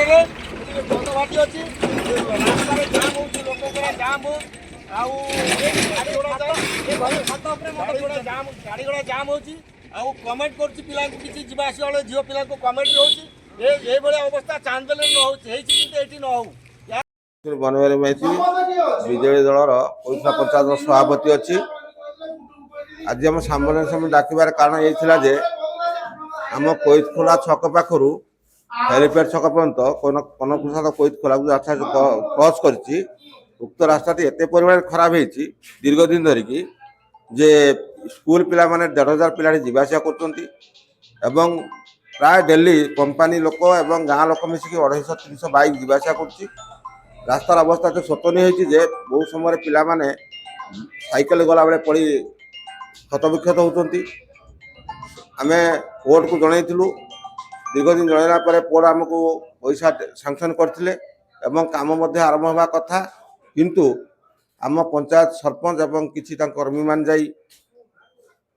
ଭିତରେ ବନ୍ଦ ଭାଟି ଅଛି, ରାସ୍ତାରେ ଜାମ୍ ହେଉଛି, ଲୋକଙ୍କର ଜାମ୍ ଆଉ ଗାଡ଼ି ଘୋଡ଼ା ଜାମ୍ ହେଉଛି। ଆଉ କମେଣ୍ଟ କରୁଛି ପିଲାଙ୍କୁ, କିଛି ଯିବା ଆସିବା ବେଳେ ଝିଅ ପିଲାଙ୍କୁ କମେଣ୍ଟ ହେଉଛି ଏଇଭଳିଆ ଅବସ୍ଥା ଚାନ୍ଦବେଲେ ନ ହେଉଛି, ହେଇଛି କିନ୍ତୁ ଏଠି ନ ହଉ। ବନବିହାରୀ ମାଇତି ବିଜେଡି ଦଳର କୋଇଥଳା ପଞ୍ଚାୟତର ସଭାପତି ଅଛି। ଆଜି ଆମ ସାମ୍ବାଦିକ ଡାକିବାର କାରଣ ଏଇଥିଲା ଯେ ଆମ କୋଇଥଳା ଛକ ପାଖରୁ ହେଲିପ୍ୟାଡ୍ ଛକ ପର୍ଯ୍ୟନ୍ତ କନକପ୍ରସାଦ କୋଇଥଳାକୁ ରାସ୍ତା କ୍ରସ୍ କରିଛି। ଉକ୍ତ ରାସ୍ତାଟି ଏତେ ପରିମାଣରେ ଖରାପ ହେଇଛି ଦୀର୍ଘ ଦିନ ଧରିକି ଯେ ସ୍କୁଲ ପିଲାମାନେ 1,500 ପିଲା ଯିବା ଆସିବା କରୁଛନ୍ତି ଏବଂ ପ୍ରାୟ ଡେଲି କମ୍ପାନୀ ଲୋକ ଏବଂ ଗାଁ ଲୋକ ମିଶିକି 250-300 ବାଇକ୍ ଯିବା ଆସିବା କରୁଛି। ରାସ୍ତାର ଅବସ୍ଥା ଏତେ ଶୋଚନୀୟ ହେଇଛି ଯେ ବହୁ ସମୟରେ ପିଲାମାନେ ସାଇକେଲ ଗଲାବେଳେ ପଡ଼ି କ୍ଷତବିକ୍ଷତ ହେଉଛନ୍ତି। ଆମେ କୋର୍ଟକୁ ଜଣାଇଥିଲୁ, ଦୀର୍ଘ ଦିନ ଜଣାଇଲା ପରେ କୋର୍ଟ ଆମକୁ ପଇସା ସାଙ୍କସନ୍ କରିଥିଲେ ଏବଂ କାମ ମଧ୍ୟ ଆରମ୍ଭ ହେବା କଥା, କିନ୍ତୁ ଆମ ପଞ୍ଚାୟତ ସରପଞ୍ଚ ଏବଂ କିଛି ତାଙ୍କ କର୍ମୀମାନେ ଯାଇ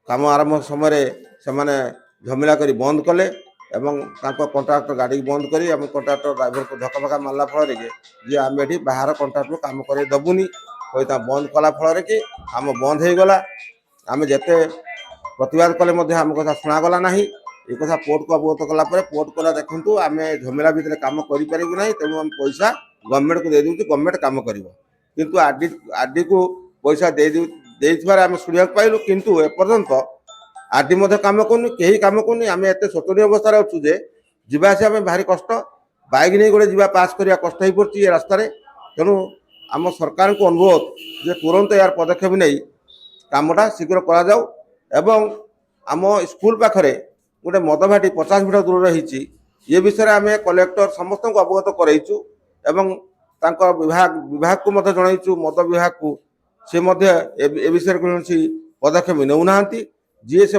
କାମ ଆରମ୍ଭ ସମୟରେ ସେମାନେ ଝମିଲା କରି ବନ୍ଦ କଲେ ଏବଂ ତାଙ୍କ କଣ୍ଟ୍ରାକ୍ଟର ଗାଡ଼ିକି ବନ୍ଦ କରି ଏବଂ କଣ୍ଟ୍ରାକ୍ଟର ଡ୍ରାଇଭରକୁ ଧକ୍କା ମାରିଲା ଫଳରେ କି ଯେ ଆମେ ଏଠି ବାହାର କଣ୍ଟ୍ରାକ୍ଟରୁ କାମ କରାଇ ଦେବୁନି କହି ତା ବନ୍ଦ କଲା ଫଳରେ କି ଆମ ବନ୍ଦ ହେଇଗଲା। ଆମେ ଯେତେ ପ୍ରତିବାଦ କଲେ ମଧ୍ୟ ଆମ କଥା ଶୁଣାଗଲା ନାହିଁ। ଏ କଥା କୋର୍ଟକୁ ଅବଗତ କଲା ପରେ କୋର୍ଟ କହିଲା ଦେଖନ୍ତୁ ଆମେ ଝମେଲା ଭିତରେ କାମ କରିପାରିବୁ ନାହିଁ, ତେଣୁ ଆମେ ପଇସା ଗଭର୍ଣ୍ଣମେଣ୍ଟକୁ ଦେଇଦେଉଛୁ, ଗଭର୍ଣ୍ଣମେଣ୍ଟ କାମ କରିବ। କିନ୍ତୁ ଆର୍ଡିକୁ ପଇସା ଦେଇଥିବାରେ ଆମେ ଶୁଣିବାକୁ ପାଇଲୁ, କିନ୍ତୁ ଏପର୍ଯ୍ୟନ୍ତ ଆର୍ଡି ମଧ୍ୟ କାମ କରୁନି, କେହି କାମ କରୁନି। ଆମେ ଏତେ ଶୋଚନୀୟ ଅବସ୍ଥାରେ ଅଛୁ ଯେ ଯିବା ଆସିବା ପାଇଁ ଭାରି କଷ୍ଟ, ବାଇକ୍ ନେଇ ଗୋଟେ ଯିବା ପାସ୍ କରିବା କଷ୍ଟ ହେଇପଡ଼ୁଛି ଏ ରାସ୍ତାରେ। ତେଣୁ ଆମ ସରକାରଙ୍କୁ ଅନୁରୋଧ ଯେ ତୁରନ୍ତ ଏହାର ପଦକ୍ଷେପ ନେଇ କାମଟା ଶୀଘ୍ର କରାଯାଉ ଏବଂ ଆମ ସ୍କୁଲ ପାଖରେ ଗୋଟେ ମଦ ଭାଟି 50 ମିଟର ଦୂରରେ ହେଇଛି, ଏ ବିଷୟରେ ଆମେ କଲେକ୍ଟର ସମସ୍ତଙ୍କୁ ଅବଗତ କରାଇଛୁ ଏବଂ ତାଙ୍କ ବିଭାଗକୁ ମଧ୍ୟ ଜଣାଇଛୁ, ମଦ ବିଭାଗକୁ। ସେ ମଧ୍ୟ ଏ ବିଷୟରେ କୌଣସି ପଦକ୍ଷେପ ନେଉନାହାନ୍ତି। ଯିଏ ସେ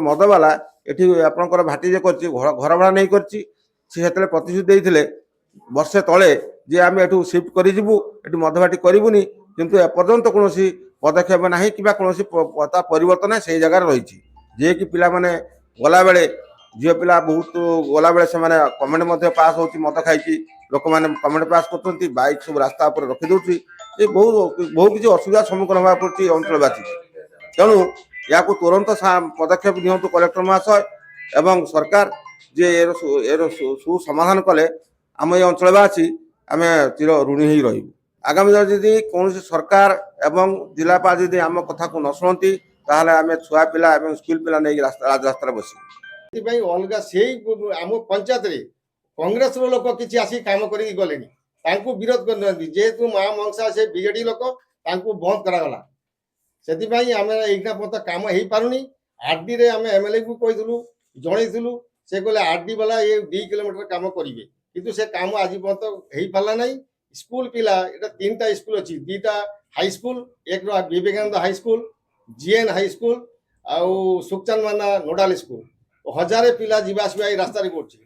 ମଦବାଲା ଏଠି ଆପଣଙ୍କର ଭାଟି ଯେ କରିଛି, ଘର ଭଡ଼ା ନେଇ କରିଛି, ସେ ସେତେବେଳେ ପ୍ରତିଶ୍ରୁତି ଦେଇଥିଲେ ବର୍ଷେ ତଳେ ଯେ ଆମେ ଏଠୁ ସିଫ୍ଟ କରିଯିବୁ, ଏଠି ମଦ ଭାଟି କରିବୁନି, କିନ୍ତୁ ଏପର୍ଯ୍ୟନ୍ତ କୌଣସି ପଦକ୍ଷେପ ନାହିଁ କିମ୍ବା କୌଣସି ତା ପରିବର୍ତ୍ତନ ସେଇ ଜାଗାରେ ରହିଛି। ଯିଏକି ପିଲାମାନେ ଗଲାବେଳେ ଝିଅ ପିଲା ବହୁତ ଗଲାବେଳେ ସେମାନେ କମେଣ୍ଟ ମଧ୍ୟ ପାସ୍ ହେଉଛି, ମଦ ଖାଇକି ଲୋକମାନେ କମେଣ୍ଟ ପାସ୍ କରୁଛନ୍ତି, ବାଇକ୍ ସବୁ ରାସ୍ତା ଉପରେ ରଖିଦେଉଛି। ଏ ବହୁ କିଛି ଅସୁବିଧାର ସମ୍ମୁଖୀନ ହେବାକୁ ପଡ଼ୁଛି ଅଞ୍ଚଳବାସୀକୁ। ତେଣୁ ଏହାକୁ ତୁରନ୍ତ ପଦକ୍ଷେପ ନିଅନ୍ତୁ କଲେକ୍ଟର ମହାଶୟ ଏବଂ ସରକାର, ଯେ ଏର ସୁସମାଧାନ କଲେ ଆମ ଏ ଅଞ୍ଚଳବାସୀ ଆମେ ଚିର ଋଣୀ ହେଇ ରହିବୁ। ଆଗାମୀ ଦିନରେ ଯଦି କୌଣସି ସରକାର ଏବଂ ଜିଲ୍ଲାପାଳ ଯଦି ଆମ କଥାକୁ ନ ଶୁଣନ୍ତି ତାହେଲେ ଆମେ ଛୁଆ ପିଲା ଏବଂ ସ୍କୁଲ ପିଲା ନେଇକି ରାଜରାସ୍ତାରେ ବସିବୁ। ସେଥିପାଇଁ ଅଲଗା ସେଇ ଆମ ପଞ୍ଚାୟତରେ କଂଗ୍ରେସର ଲୋକ କିଛି ଆସି କାମ କରିକି ଗଲେନି, ତାଙ୍କୁ ବିରୋଧ କରିନାହାନ୍ତି। ଯେହେତୁ ମା ମନସା ସେ ବିଜେଡି ଲୋକ, ତାଙ୍କୁ ବନ୍ଦ କରାଗଲା। ସେଥିପାଇଁ ଆମେ ଏଇଟା ପର୍ଯ୍ୟନ୍ତ କାମ ହେଇପାରୁନି। ଆର୍ଡିରେ ଆମେ ଏମଏଲଏକୁ କହିଥିଲୁ, ଜଣେଇଥିଲୁ, ସେ କହିଲେ ଆର୍ଡି ବାଲା ଏ 2 କିଲୋମିଟର କାମ କରିବେ, କିନ୍ତୁ ସେ କାମ ଆଜି ପର୍ଯ୍ୟନ୍ତ ହେଇପାରିଲା ନାହିଁ। ସ୍କୁଲ ପିଲା ଏଇଟା 3ଟା ସ୍କୁଲ ଅଛି, 2ଟା ହାଇସ୍କୁଲ, ଏକ ବିବେକାନନ୍ଦ ହାଇସ୍କୁଲ, ଜିଏନ୍ ହାଇସ୍କୁଲ ଆଉ ସୁଖଚାନ୍ଦ ମାନା ନୋଡାଲ ସ୍କୁଲ, 1000 ପିଲା ଯିବା ଆସିବା ଏଇ ରାସ୍ତାରେ କରୁଛି।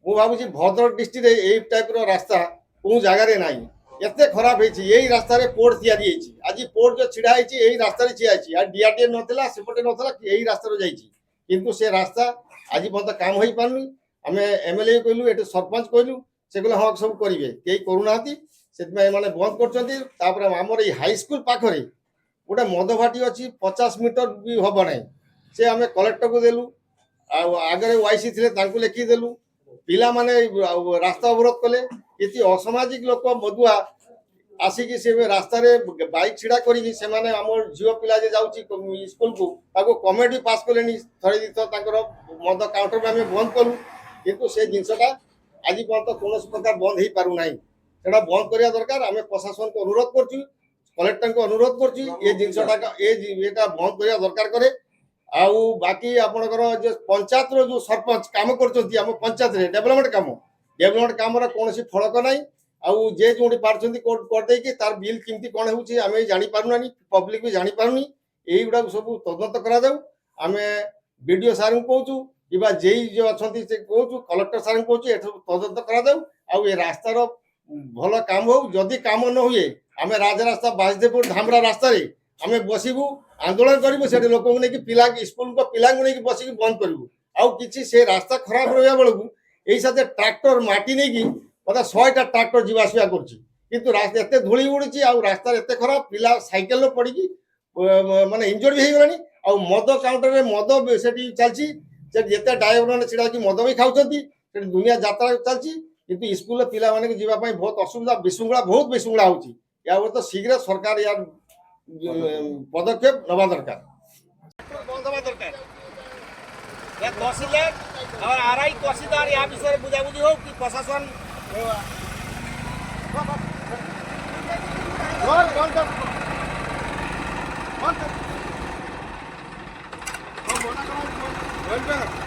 ମୁଁ ଭାବୁଛି ଭଦ୍ରକ ଡିଷ୍ଟ୍ରିକ୍ଟରେ ଏଇ ଟାଇପର ରାସ୍ତା କୋଉ ଜାଗାରେ ନାହିଁ, ଏତେ ଖରାପ ହେଇଛି। ଏଇ ରାସ୍ତାରେ ପୋର୍ଟ ତିଆରି ହେଇଛି, ଆଜି ପୋର୍ଟ ଯୋଉ ଛିଡା ହେଇଛି ଏଇ ରାସ୍ତାରେ ଛିଡା ହେଇଛି, ଆଉ ଡିଆରଟିଏ ନଥିଲା, ସେପଟେ ନଥିଲା, ଏଇ ରାସ୍ତାରେ ଯାଇଛି, କିନ୍ତୁ ସେ ରାସ୍ତା ଆଜି ପର୍ଯ୍ୟନ୍ତ କାମ ହେଇପାରୁନି। ଆମେ ଏମଏଲଏ କହିଲୁ, ଏଠି ସରପଞ୍ଚ କହିଲୁ, ସେ କହିଲେ ହଁ ସବୁ କରିବେ, କେହି କରୁନାହାନ୍ତି, ସେଥିପାଇଁ ଏମାନେ ବନ୍ଦ କରୁଛନ୍ତି। ତାପରେ ଆମର ଏଇ ହାଇସ୍କୁଲ ପାଖରେ ଗୋଟେ ମଦ ଭାଟି ଅଛି, 50 ମିଟର ବି ହବ ନାହିଁ, ସେ ଆମେ କଲେକ୍ଟରକୁ ଦେଲୁ, ଆଉ ଆଗରେ ୱାଇସି ଥିଲେ ତାଙ୍କୁ ଲେଖିଦେଲୁ। ପିଲାମାନେ ରାସ୍ତା ଅବରୋଧ କଲେ, କିଛି ଅସାମାଜିକ ଲୋକ ମଦୁଆ ଆସିକି ସେ ରାସ୍ତାରେ ବାଇକ୍ ଛିଡ଼ା କରିକି ସେମାନେ ଆମର ଝିଅ ପିଲା ଯେ ଯାଉଛି ସ୍କୁଲକୁ ତାକୁ କମେଣ୍ଟ ପାସ୍ କଲେନି। ଥରେ ଦିଥର ତାଙ୍କର ମଦ କାଉଣ୍ଟର ଆମେ ବନ୍ଦ କଲୁ, କିନ୍ତୁ ସେ ଜିନିଷଟା ଆଜି ପର୍ଯ୍ୟନ୍ତ କୌଣସି ପ୍ରକାର ବନ୍ଦ ହେଇପାରୁନାହିଁ। ସେଟା ବନ୍ଦ କରିବା ଦରକାର। ଆମେ ପ୍ରଶାସନକୁ ଅନୁରୋଧ କରୁଛୁ, କଲେକ୍ଟରଙ୍କୁ ଅନୁରୋଧ କରୁଛି, ଏ ଜିନିଷଟା ଏଟା ବନ୍ଦ କରିବା ଦରକାର କରେ। ଆଉ ବାକି ଆପଣଙ୍କର ଯେ ପଞ୍ଚାୟତର ଯୋଉ ସରପଞ୍ଚ କାମ କରୁଛନ୍ତି ଆମ ପଞ୍ଚାୟତରେ ଡେଭଲପମେଣ୍ଟ କାମର କୌଣସି ଫଳକ ନାହିଁ। ଆଉ ଯେ ଯୋଉଠି ପାରୁଛନ୍ତି କରିଦେଇକି ତାର ବିଲ୍ କେମିତି କ'ଣ ହେଉଛି ଆମେ ଜାଣିପାରୁନାହିଁ, ପବ୍ଲିକ ବି ଜାଣିପାରୁନି। ଏଇଗୁଡ଼ାକୁ ସବୁ ତଦନ୍ତ କରାଯାଉ। ଆମେ ବିଡିଓ ସାର୍ଙ୍କୁ କହୁଛୁ କିମ୍ବା ଯେଇ ଯୋଉ ଅଛନ୍ତି ସେ କହୁଛୁ, କଲେକ୍ଟର ସାର୍ଙ୍କୁ କହୁଛୁ, ଏଠୁ ତଦନ୍ତ କରାଯାଉ। ଆଉ ଏ ରାସ୍ତାର ଭଲ କାମ ହଉ। ଯଦି କାମ ନ ହୁଏ ଆମେ ରାଜରାସ୍ତା ବାସୁଦେବପୁର ଧାମରା ରାସ୍ତାରେ ଆମେ ବସିବୁ, ଆନ୍ଦୋଳନ କରିବୁ, ସେଠି ଲୋକଙ୍କୁ ନେଇକି ସ୍କୁଲଙ୍କ ପିଲାଙ୍କୁ ନେଇକି ବସିକି ବନ୍ଦ କରିବୁ। ଆଉ କିଛି ସେ ରାସ୍ତା ଖରାପ ରହିବା ବେଳକୁ ଏଇ ସାଥେ ଟ୍ରାକ୍ଟର ମାଟି ନେଇକି ବୋଧେ 100ଟା ଟ୍ରାକ୍ଟର ଯିବା ଆସିବା କରୁଛି କିନ୍ତୁ ରାସ୍ତା ଏତେ ଧୂଳି ଉଡୁଛି ଆଉ ରାସ୍ତା ଏତେ ଖରାପ ପିଲା ସାଇକେଲରେ ପଡ଼ିକି ମାନେ ଇଞ୍ଜୁର୍ଡ ବି ହେଇଗଲାଣି ଆଉ ମଦ କାଉଣ୍ଟରରେ ମଦ ସେଠି ଚାଲିଛି ସେଠି ଯେତେ ଡ୍ରାଇଭର ମାନେ ଛିଡ଼ା ହେଇକି ମଦ ବି ଖାଉଛନ୍ତି ସେଠି ଦୁନିଆ ଯାତ୍ରା ଚାଲିଛି କିନ୍ତୁ ସ୍କୁଲରେ ପିଲାମାନଙ୍କୁ ଯିବା ପାଇଁ ବହୁତ ଅସୁବିଧା ବିଶୃଙ୍ଖଳା ବହୁତ ବିଶୃଙ୍ଖଳା ହଉଛି ୟା ତ ଶୀଘ୍ର ସରକାର ୟାର ପଦକ୍ଷେପ ନେବା ଦରକାର ବନ୍ଦ ହେବା ଦରକାର ତହସିଲଦାର और आरआई तहसीलदार या विषय बुझाबुझी हो कि प्रशासन बंद